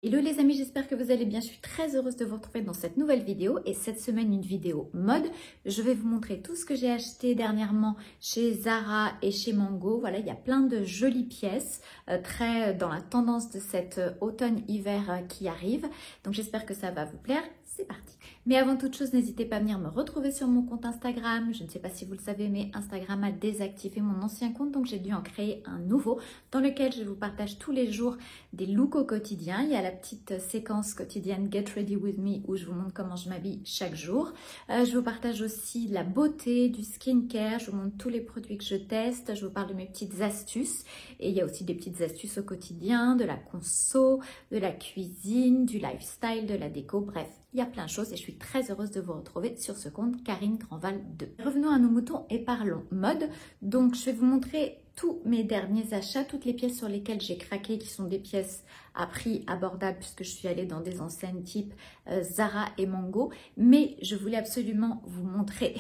Hello les amis, j'espère que vous allez bien. Je suis très heureuse de vous retrouver dans cette nouvelle vidéo et cette semaine une vidéo mode. Je vais vous montrer tout ce que j'ai acheté dernièrement chez Zara et chez Mango. Voilà, il y a plein de jolies pièces très dans la tendance de cet automne-hiver qui arrive. Donc j'espère que ça va vous plaire. C'est parti. Mais avant toute chose, n'hésitez pas à venir me retrouver sur mon compte Instagram. Je ne sais pas si vous le savez, mais Instagram a désactivé mon ancien compte, donc j'ai dû en créer un nouveau dans lequel je vous partage tous les jours des looks au quotidien. Il y a la petite séquence quotidienne Get Ready With Me où je vous montre comment je m'habille chaque jour. Je vous partage aussi de la beauté, du skincare, je vous montre tous les produits que je teste, je vous parle de mes petites astuces et il y a aussi des petites astuces au quotidien, de la conso, de la cuisine, du lifestyle, de la déco, bref. Il y a plein de choses et je suis très heureuse de vous retrouver sur ce compte Karine Grandval 2. Revenons à nos moutons et parlons mode. Donc je vais vous montrer tous mes derniers achats, toutes les pièces sur lesquelles j'ai craqué qui sont des pièces à prix abordable puisque je suis allée dans des enseignes type Zara et Mango. Mais je voulais absolument vous montrer...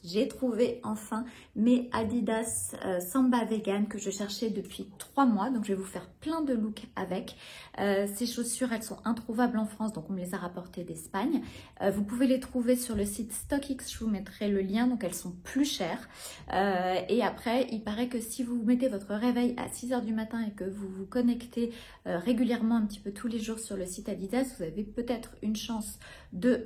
J'ai trouvé enfin mes Adidas Samba Vegan que je cherchais depuis 3 mois. Donc, je vais vous faire plein de looks avec. Ces chaussures, elles sont introuvables en France. Donc, on me les a rapportées d'Espagne. Vous pouvez les trouver sur le site StockX. Je vous mettrai le lien. Donc, elles sont plus chères. Et après, il paraît que si vous mettez votre réveil à 6 h du matin et que vous vous connectez régulièrement un petit peu tous les jours sur le site Adidas, vous avez peut-être une chance de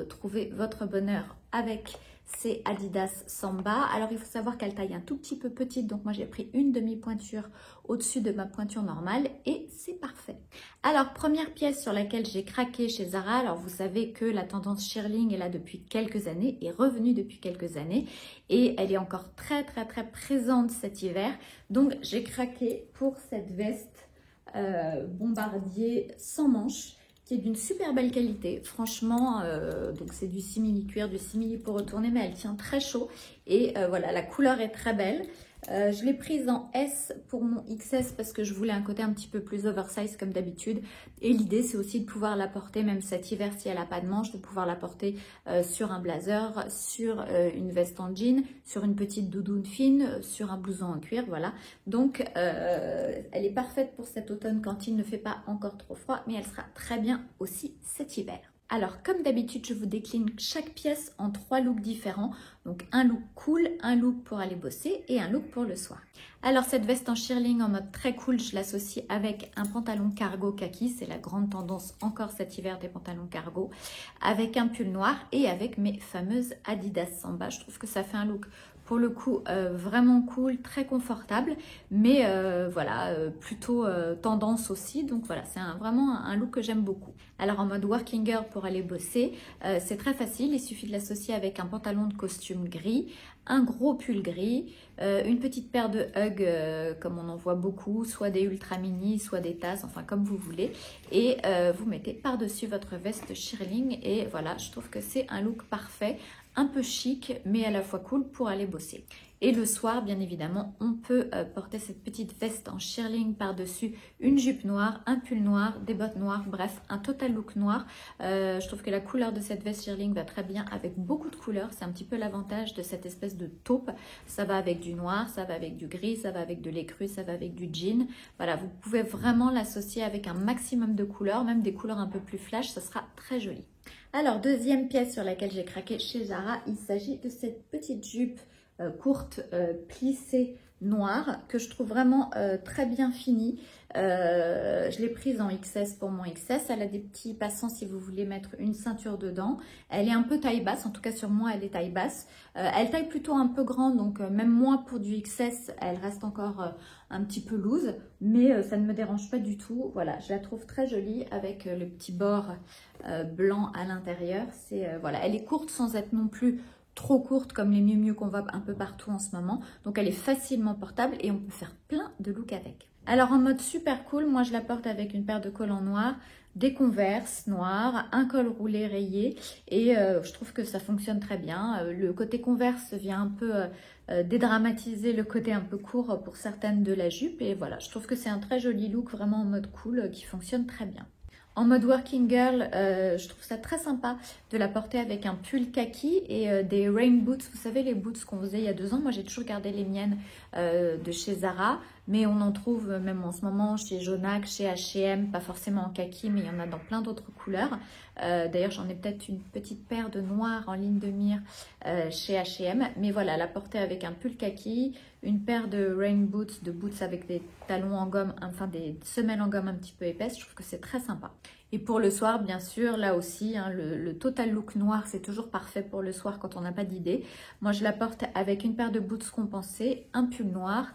trouver votre bonheur avec c'est Adidas Samba. Alors il faut savoir qu'elle taille un tout petit peu petite, donc moi j'ai pris une demi-pointure au-dessus de ma pointure normale et c'est parfait. Alors première pièce sur laquelle j'ai craqué chez Zara, alors vous savez que la tendance shearling est là depuis quelques années, est revenue depuis quelques années et elle est encore très présente cet hiver. Donc j'ai craqué pour cette veste bombardier sans manches, qui est d'une super belle qualité, franchement, donc c'est du simili-cuir, du simili pour retourner, mais elle tient très chaud et voilà, la couleur est très belle. Je l'ai prise en S pour mon XS parce que je voulais un côté un petit peu plus oversize comme d'habitude et l'idée c'est aussi de pouvoir la porter même cet hiver si elle n'a pas de manches, de pouvoir la porter sur un blazer, sur une veste en jean, sur une petite doudoune fine, sur un blouson en cuir, voilà. Donc elle est parfaite pour cet automne quand il ne fait pas encore trop froid, mais elle sera très bien aussi cet hiver. Alors, comme d'habitude, je vous décline chaque pièce en 3 looks différents. Donc, un look cool, un look pour aller bosser et un look pour le soir. Alors, cette veste en shearling en mode très cool, je l'associe avec un pantalon cargo kaki. C'est la grande tendance encore cet hiver des pantalons cargo. Avec un pull noir et avec mes fameuses Adidas Samba. Je trouve que ça fait un look pour le coup vraiment cool, très confortable, mais voilà, plutôt tendance aussi. Donc voilà, c'est vraiment un look que j'aime beaucoup. Alors en mode working girl pour aller bosser, c'est très facile, il suffit de l'associer avec un pantalon de costume gris, un gros pull gris, une petite paire de Hug comme on en voit beaucoup, soit des ultra mini, soit des tasses, enfin comme vous voulez, et vous mettez par-dessus votre veste shearling et voilà, je trouve que c'est un look parfait, un peu chic mais à la fois cool pour aller bosser. Et le soir, bien évidemment, on peut porter cette petite veste en shearling par-dessus une jupe noire, un pull noir, des bottes noires, bref, un total look noir. Je trouve que la couleur de cette veste shearling va très bien avec beaucoup de couleurs. C'est un petit peu l'avantage de cette espèce de taupe. Ça va avec du noir, ça va avec du gris, ça va avec de l'écru, ça va avec du jean. Voilà, vous pouvez vraiment l'associer avec un maximum de couleurs, même des couleurs un peu plus flash, ça sera très joli. Alors, deuxième pièce sur laquelle j'ai craqué chez Zara, il s'agit de cette petite jupe courte plissée noire que je trouve vraiment très bien finie. Je l'ai prise en XS pour mon XS. Elle a des petits passants si vous voulez mettre une ceinture dedans. Elle est un peu taille basse, en tout cas sur moi elle est taille basse. Elle taille plutôt un peu grande, donc même moi pour du XS, elle reste encore un petit peu loose, mais ça ne me dérange pas du tout. Voilà, je la trouve très jolie avec le petit bord blanc à l'intérieur. Voilà, elle est courte sans être non plus trop courte comme les Miu Miu qu'on voit un peu partout en ce moment. Donc elle est facilement portable et on peut faire plein de looks avec. Alors en mode super cool, moi je la porte avec une paire de collants noirs, des Converse noirs, un col roulé rayé et je trouve que ça fonctionne très bien. Le côté Converse vient un peu dédramatiser le côté un peu court pour certaines de la jupe et voilà, je trouve que c'est un très joli look vraiment en mode cool qui fonctionne très bien. En mode working girl, je trouve ça très sympa de la porter avec un pull kaki et des rain boots. Vous savez, les boots qu'on faisait il y a 2 ans. Moi, j'ai toujours gardé les miennes de chez Zara. Mais on en trouve même en ce moment chez Jonac, chez H&M. Pas forcément en kaki, mais il y en a dans plein d'autres couleurs. D'ailleurs, j'en ai peut-être une petite paire de noir en ligne de mire chez H&M. Mais voilà, la porter avec un pull kaki, une paire de rain boots, de boots avec des talons en gomme, enfin des semelles en gomme un petit peu épaisses. Je trouve que c'est très sympa. Et pour le soir, bien sûr, là aussi, hein, le total look noir, c'est toujours parfait pour le soir quand on n'a pas d'idée. Moi, je la porte avec une paire de boots compensés, un pull noir.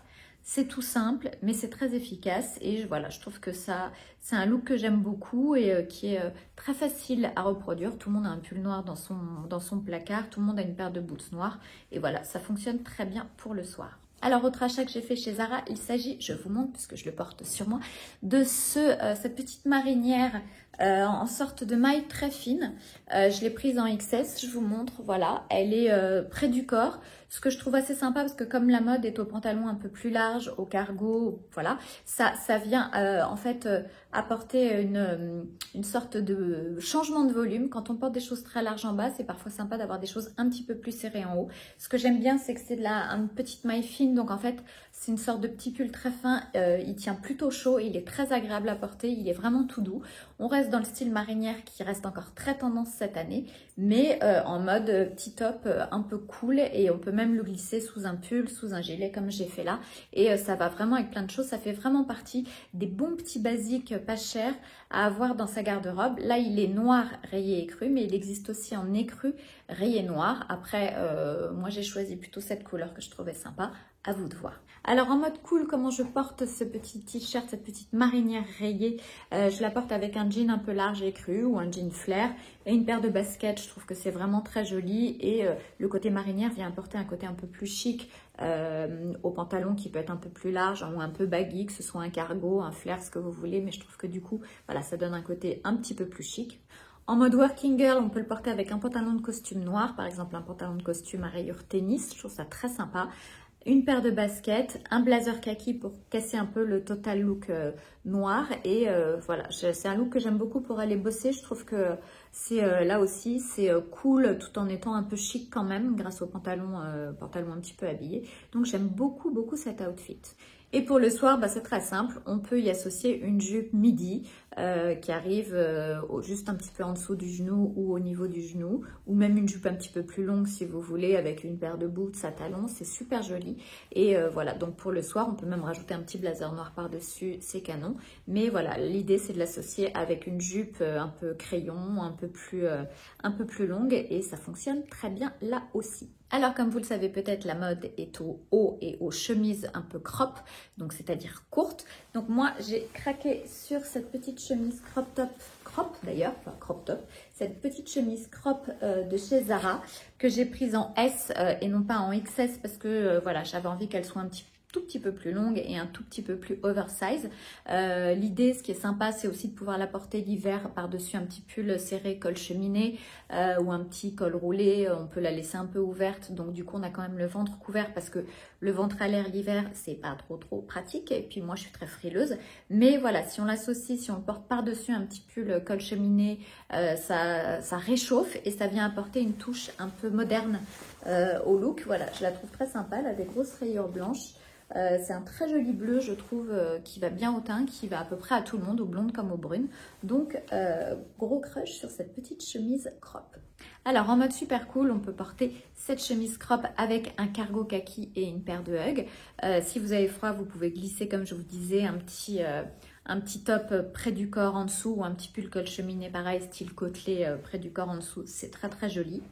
C'est tout simple, mais c'est très efficace. Et voilà, je trouve que ça, c'est un look que j'aime beaucoup et qui est très facile à reproduire. Tout le monde a un pull noir dans son placard, tout le monde a une paire de boots noires. Et voilà, ça fonctionne très bien pour le soir. Alors, autre achat que j'ai fait chez Zara, il s'agit, je vous montre puisque je le porte sur moi, de cette petite marinière en sorte de maille très fine. Je l'ai prise en XS, je vous montre, voilà, elle est près du corps. Ce que je trouve assez sympa parce que comme la mode est au pantalon un peu plus large, au cargo, voilà, ça vient en fait apporter une sorte de changement de volume. Quand on porte des choses très larges en bas, c'est parfois sympa d'avoir des choses un petit peu plus serrées en haut. Ce que j'aime bien, c'est que c'est une petite maille fine, donc en fait, c'est une sorte de petit pull très fin. Il tient plutôt chaud, il est très agréable à porter, il est vraiment tout doux. On reste dans le style marinière qui reste encore très tendance cette année, mais en mode petit top un peu cool et on peut même le glisser sous un pull, sous un gilet comme j'ai fait là et ça va vraiment avec plein de choses. Ça fait vraiment partie des bons petits basiques pas chers à avoir dans sa garde-robe. Là, il est noir rayé écru, mais il existe aussi en écru rayé noir. Après, moi j'ai choisi plutôt cette couleur que je trouvais sympa. À vous de voir. Alors en mode cool, comment je porte ce petit t-shirt, cette petite marinière rayée, je la porte avec un jean un peu large et écru ou un jean flair et une paire de baskets. Je trouve que c'est vraiment très joli et le côté marinière vient apporter un côté un peu plus chic au pantalon qui peut être un peu plus large ou un peu baggy, que ce soit un cargo, un flair, ce que vous voulez, mais je trouve que du coup, voilà, ça donne un côté un petit peu plus chic. En mode working girl, on peut le porter avec un pantalon de costume noir, par exemple un pantalon de costume à rayures tennis, je trouve ça très sympa. Une paire de baskets, un blazer kaki pour casser un peu le total look noir et voilà, c'est un look que j'aime beaucoup pour aller bosser. Je trouve que c'est là aussi c'est cool tout en étant un peu chic quand même grâce au pantalon un petit peu habillé. Donc j'aime beaucoup cet outfit. Et pour le soir, bah, c'est très simple, on peut y associer une jupe midi qui arrive juste un petit peu en dessous du genou ou au niveau du genou, ou même une jupe un petit peu plus longue si vous voulez, avec une paire de boots à talons, c'est super joli. Et voilà, donc pour le soir, on peut même rajouter un petit blazer noir par-dessus, c'est canon. Mais voilà, l'idée c'est de l'associer avec une jupe un peu crayon, un peu plus longue, et ça fonctionne très bien là aussi. Alors comme vous le savez peut-être, la mode est au haut et aux chemises un peu crop, donc c'est-à-dire courtes. Donc moi j'ai craqué sur cette petite chemise crop top, cette petite chemise crop de chez Zara que j'ai prise en S et non pas en XS parce que voilà, j'avais envie qu'elle soit tout petit peu plus longue et un tout petit peu plus oversize. L'idée, ce qui est sympa, c'est aussi de pouvoir la porter l'hiver par-dessus un petit pull serré col cheminée ou un petit col roulé. On peut la laisser un peu ouverte, donc du coup on a quand même le ventre couvert parce que le ventre à l'air l'hiver, c'est pas trop pratique. Et puis moi je suis très frileuse, mais voilà, si on l'associe, si on le porte par-dessus un petit pull col cheminée, ça réchauffe et ça vient apporter une touche un peu moderne au look. Voilà, je la trouve très sympa, elle a des grosses rayures blanches. C'est un très joli bleu, je trouve, qui va bien au teint, qui va à peu près à tout le monde, aux blondes comme aux brunes. Donc, gros crush sur cette petite chemise crop. Alors, en mode super cool, on peut porter cette chemise crop avec un cargo kaki et une paire de hugs. Si vous avez froid, vous pouvez glisser, comme je vous disais, un petit top près du corps en dessous ou un petit pull col cheminée, pareil, style côtelé près du corps en dessous. C'est très joli.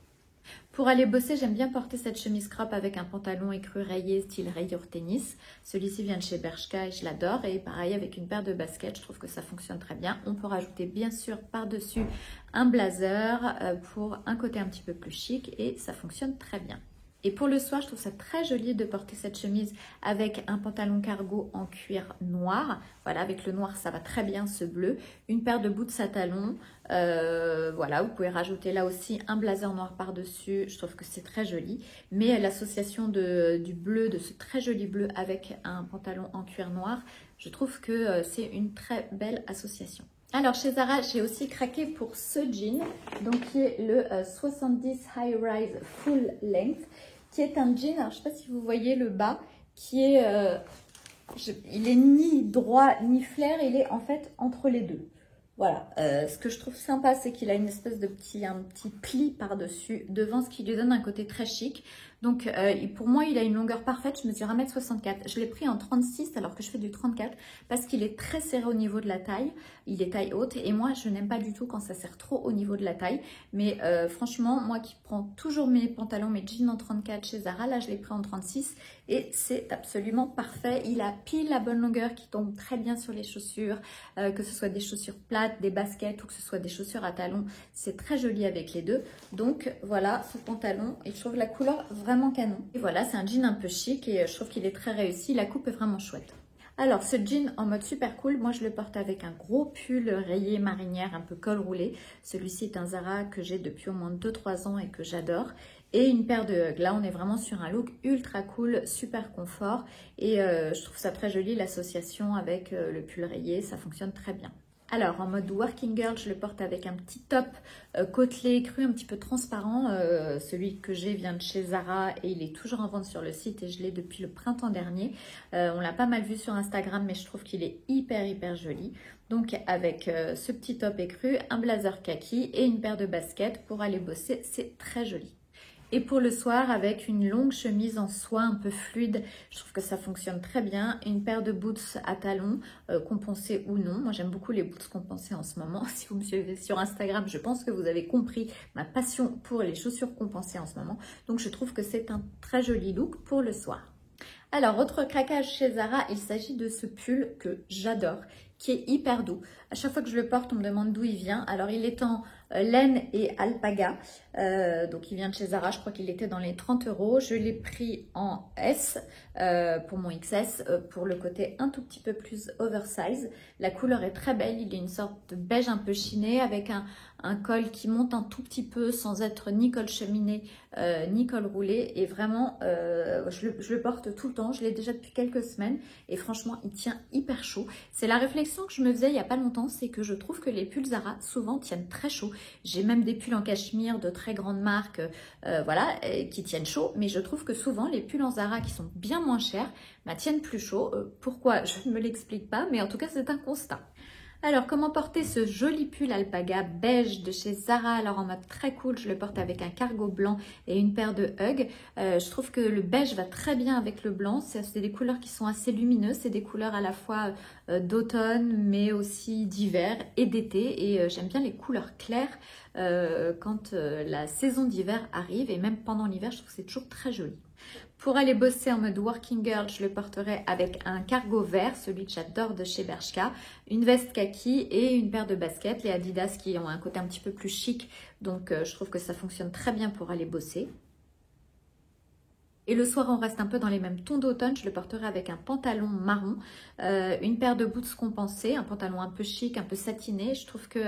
Pour aller bosser, j'aime bien porter cette chemise crop avec un pantalon écru rayé style rayure tennis. Celui-ci vient de chez Bershka et je l'adore. Et pareil, avec une paire de baskets, je trouve que ça fonctionne très bien. On peut rajouter bien sûr par-dessus un blazer pour un côté un petit peu plus chic et ça fonctionne très bien. Et pour le soir, je trouve ça très joli de porter cette chemise avec un pantalon cargo en cuir noir. Voilà, avec le noir, ça va très bien, ce bleu. Une paire de boots à talons. Voilà, vous pouvez rajouter là aussi un blazer noir par-dessus. Je trouve que c'est très joli. Mais l'association du bleu, de ce très joli bleu avec un pantalon en cuir noir, je trouve que c'est une très belle association. Alors chez Zara, j'ai aussi craqué pour ce jean, donc qui est le 70 High Rise Full Length, qui est un jean, alors je ne sais pas si vous voyez le bas, qui est, il est ni droit ni flair, il est en fait entre les deux. Voilà, ce que je trouve sympa, c'est qu'il a une espèce de un petit pli par-dessus devant, ce qui lui donne un côté très chic. Donc pour moi, il a une longueur parfaite, je mesure 1m64. Je l'ai pris en 36 alors que je fais du 34 parce qu'il est très serré au niveau de la taille. Il est taille haute et moi, je n'aime pas du tout quand ça serre trop au niveau de la taille. Mais franchement, moi qui prends toujours mes pantalons, mes jeans en 34 chez Zara, là je l'ai pris en 36 et c'est absolument parfait. Il a pile la bonne longueur qui tombe très bien sur les chaussures, que ce soit des chaussures plates, des baskets ou que ce soit des chaussures à talons. C'est très joli avec les deux. Donc voilà ce pantalon et je trouve la couleur vraiment canon. Et voilà, c'est un jean un peu chic et je trouve qu'il est très réussi. La coupe est vraiment chouette. Alors ce jean en mode super cool, moi je le porte avec un gros pull rayé marinière un peu col roulé. Celui-ci est un Zara que j'ai depuis au moins 2-3 ans et que j'adore. Et une paire de hugs. Là on est vraiment sur un look ultra cool, super confort. Et je trouve ça très joli l'association avec le pull rayé, ça fonctionne très bien. Alors, en mode working girl, je le porte avec un petit top côtelé cru, un petit peu transparent. Celui que j'ai vient de chez Zara et il est toujours en vente sur le site et je l'ai depuis le printemps dernier. On l'a pas mal vu sur Instagram, mais je trouve qu'il est hyper joli. Donc, avec ce petit top écru, un blazer kaki et une paire de baskets pour aller bosser, c'est très joli. Et pour le soir, avec une longue chemise en soie un peu fluide, je trouve que ça fonctionne très bien. Une paire de boots à talons, compensés ou non. Moi, j'aime beaucoup les boots compensés en ce moment. Si vous me suivez sur Instagram, je pense que vous avez compris ma passion pour les chaussures compensées en ce moment. Donc, je trouve que c'est un très joli look pour le soir. Alors, autre craquage chez Zara, il s'agit de ce pull que j'adore, qui est hyper doux. À chaque fois que je le porte, on me demande d'où il vient. Alors, il est en laine et alpaga. Donc, il vient de chez Zara. Je crois qu'il était dans les 30 €. Je l'ai pris en S pour mon XS, pour le côté un tout petit peu plus oversize. La couleur est très belle. Il est une sorte de beige un peu chiné avec un col qui monte un tout petit peu sans être ni col cheminé ni col roulé. Et vraiment, je le porte tout le temps. Je l'ai déjà depuis quelques semaines. Et franchement, il tient hyper chaud. C'est la réflexion que je me faisais il n'y a pas longtemps. C'est que je trouve que les pulls Zara souvent tiennent très chaud. J'ai même des pulls en cachemire de très grandes marques voilà, qui tiennent chaud. Mais je trouve que souvent, les pulls en Zara qui sont bien moins chers tiennent plus chaud. Pourquoi? Je ne me l'explique pas. Mais en tout cas, c'est un constat. Alors, comment porter ce joli pull alpaga beige de chez Zara? Alors, en mode très cool, je le porte avec un cargo blanc et une paire de hugs. Je trouve que le beige va très bien avec le blanc. C'est des couleurs qui sont assez lumineuses. C'est des couleurs à la fois d'automne, mais aussi d'hiver et d'été. Et j'aime bien les couleurs claires quand la saison d'hiver arrive. Et même pendant l'hiver, je trouve que c'est toujours très joli. Pour aller bosser en mode working girl, je le porterai avec un cargo vert, celui que j'adore de chez Bershka, une veste kaki et une paire de baskets, les Adidas qui ont un côté un petit peu plus chic. Donc je trouve que ça fonctionne très bien pour aller bosser. Et le soir, on reste un peu dans les mêmes tons d'automne. Je le porterai avec un pantalon marron, une paire de boots compensés, un pantalon un peu chic, un peu satiné. Je trouve que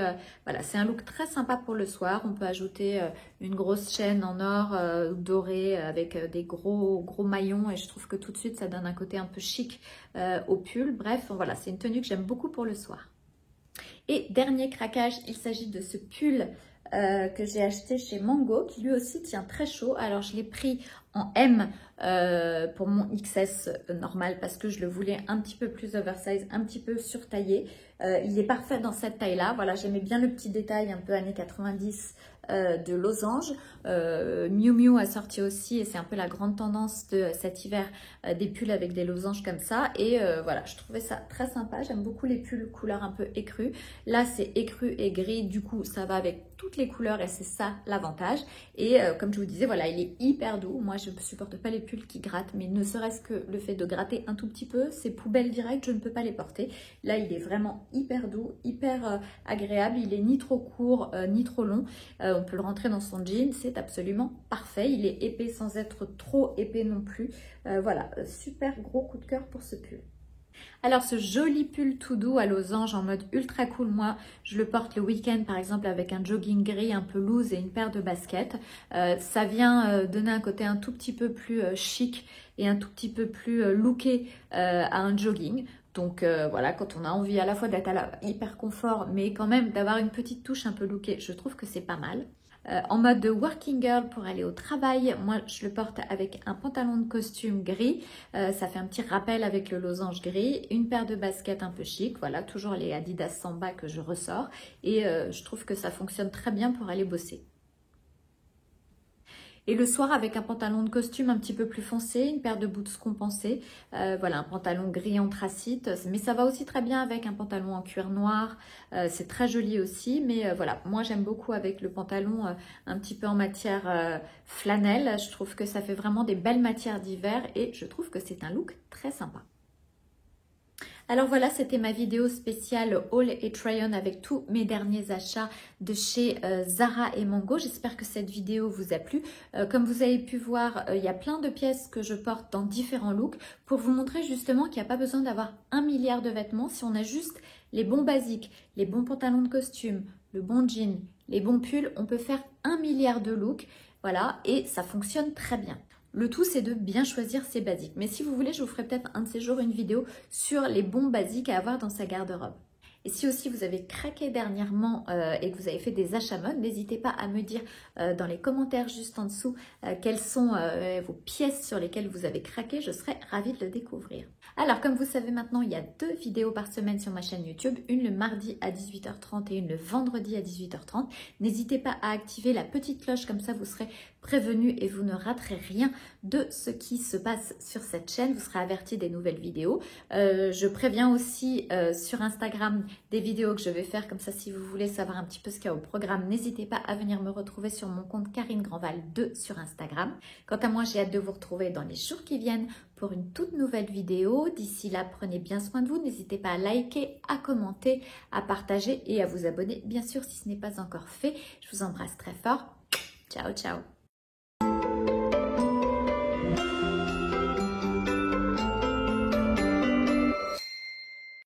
voilà, c'est un look très sympa pour le soir. On peut ajouter une grosse chaîne en or doré avec des gros maillons. Et je trouve que tout de suite, ça donne un côté un peu chic au pull. Bref, voilà, c'est une tenue que j'aime beaucoup pour le soir. Et dernier craquage, il s'agit de ce pull que j'ai acheté chez Mango, qui lui aussi tient très chaud. Alors je l'ai pris en M pour mon XS normal parce que je le voulais un petit peu plus oversize, un petit peu surtaillé. Il est parfait dans cette taille-là. Voilà, j'aimais bien le petit détail un peu années 90 de losange. Miu Miu a sorti aussi, et c'est un peu la grande tendance de cet hiver, des pulls avec des losanges comme ça. Et voilà, je trouvais ça très sympa. J'aime beaucoup les pulls couleur un peu écru. Là, c'est écru et gris. Du coup, ça va avec toutes les couleurs et c'est ça l'avantage. Et comme je vous disais, voilà, il est hyper doux. Moi, je ne supporte pas les pulls qui grattent, mais ne serait-ce que le fait de gratter un tout petit peu, c'est poubelle directe, je ne peux pas les porter. Là, il est vraiment hyper doux, hyper agréable. Il est ni trop court, ni trop long. On peut le rentrer dans son jean, c'est absolument parfait. Il est épais sans être trop épais non plus. Voilà, super gros coup de cœur pour ce pull. Alors ce joli pull tout doux à losange en mode ultra cool, moi je le porte le week-end par exemple avec un jogging gris un peu loose et une paire de baskets. Ça vient donner un côté un tout petit peu plus chic et un tout petit peu plus looké à un jogging. Donc voilà, quand on a envie à la fois d'être hyper confort, mais quand même d'avoir une petite touche un peu lookée, je trouve que c'est pas mal. En mode de working girl pour aller au travail, moi je le porte avec un pantalon de costume gris, ça fait un petit rappel avec le losange gris, une paire de baskets un peu chic, voilà, toujours les Adidas Samba que je ressors et je trouve que ça fonctionne très bien pour aller bosser. Et le soir, avec un pantalon de costume un petit peu plus foncé, une paire de boots compensés, voilà, un pantalon gris anthracite, mais ça va aussi très bien avec un pantalon en cuir noir, c'est très joli aussi, mais voilà, moi j'aime beaucoup avec le pantalon un petit peu en matière flanelle, je trouve que ça fait vraiment des belles matières d'hiver et je trouve que c'est un look très sympa. Alors voilà, c'était ma vidéo spéciale haul et try-on avec tous mes derniers achats de chez Zara et Mango. J'espère que cette vidéo vous a plu. Comme vous avez pu voir, il y a plein de pièces que je porte dans différents looks pour vous montrer justement qu'il n'y a pas besoin d'avoir 1 milliard de vêtements si on a juste les bons basiques, les bons pantalons de costume, le bon jean, les bons pulls. On peut faire 1 milliard de looks, voilà, et ça fonctionne très bien. Le tout, c'est de bien choisir ses basiques. Mais si vous voulez, je vous ferai peut-être un de ces jours une vidéo sur les bons basiques à avoir dans sa garde-robe. Et si aussi vous avez craqué dernièrement et que vous avez fait des achats mode, n'hésitez pas à me dire dans les commentaires juste en dessous quelles sont vos pièces sur lesquelles vous avez craqué. Je serais ravie de le découvrir. Alors, comme vous savez maintenant, il y a 2 vidéos par semaine sur ma chaîne YouTube. Une le mardi à 18h30 et une le vendredi à 18h30. N'hésitez pas à activer la petite cloche, comme ça vous serez prévenu et vous ne raterez rien de ce qui se passe sur cette chaîne. Vous serez averti des nouvelles vidéos. Je préviens aussi sur Instagram des vidéos que je vais faire, comme ça si vous voulez savoir un petit peu ce qu'il y a au programme, n'hésitez pas à venir me retrouver sur mon compte Karine Grandval 2 sur Instagram. Quant à moi, j'ai hâte de vous retrouver dans les jours qui viennent pour une toute nouvelle vidéo. D'ici là, prenez bien soin de vous, n'hésitez pas à liker, à commenter, à partager et à vous abonner, bien sûr si ce n'est pas encore fait. Je vous embrasse très fort. Ciao, ciao.